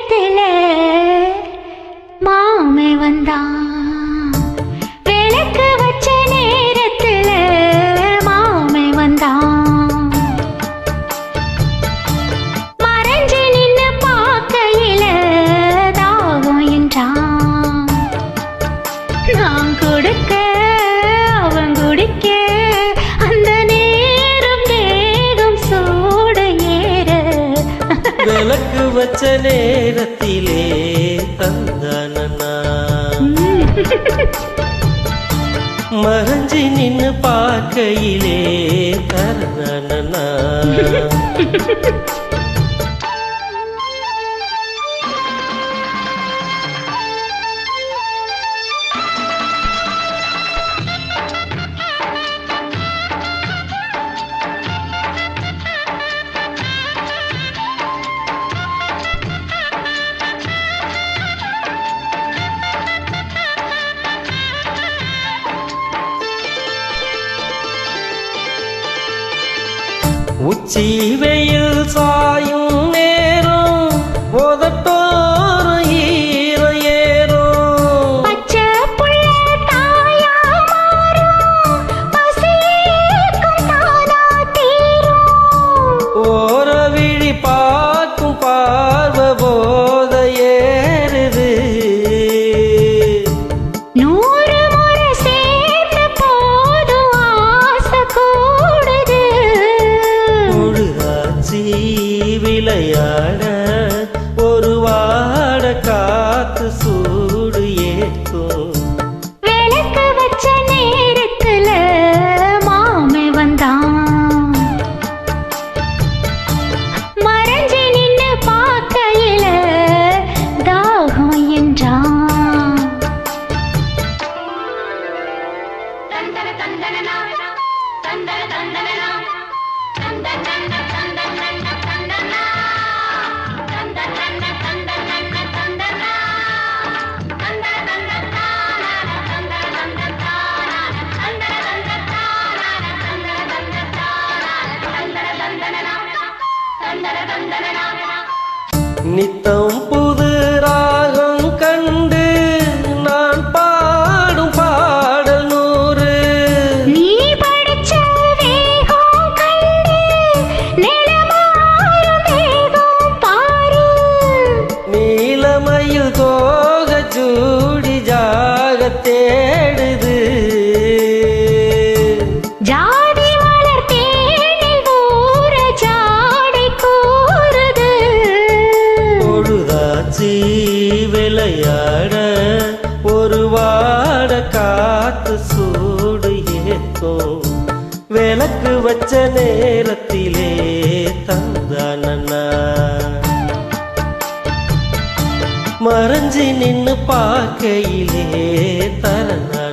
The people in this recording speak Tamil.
நேரத்துல மாமே வந்தான். விளக்கு வச்ச நேரத்துல மாமே வந்தான். மறைஞ்சு நின்னு பார்க்கையில தாகம் என்றான். நான் கொடுக்க அவன் குடிக்க அந்த நேரம் தேகம் சூட ஏற. விளக்கு வச்ச நேரத்திலே தந்தானா மறைஞ்சி நின்னு பார்க்கையிலே தரணனா. உச்சி வெயில் சாயும் நேரம் போதட்டோரும் ஈரம் ஏறும். பச்சை புள்ள தாயா மாறும் பசிக்கும் தானா தீரும். ஓர விழி பார்க்கும் பார்வை போத ஏறுது. 100 முறை சேர்ந்த போதும் ஆசை கூடுது. முழுதாச்சி விளையாட ஒரு வாட காத்து சூடு ஏற்றும். விளக்கு வச்ச நேரத்துல மாமே வந்தான். மறைஞ்சு நின்னு பார்க்கையில தாகம் என்றான். நித்தம் புது ராகம் கண்டு நான் பாடும் பாடல் 100. நீ படிச்ச வேகம் கண்டு நிலமாறும் வேகம் பாரு. நீலமயில் தோக ஜூடி ஜாக தேடுது. ஜாதி மலர் தேனில் ஊற ஜாடை கூறுது. பொழுதாச்சி விளையாட ஒரு வாட காத்து சூடு ஏற்றும். விளக்கு வச்ச நேரத்திலே தந்தானா மறைஞ்சி நின்னு பார்க்கையிலே தரணா.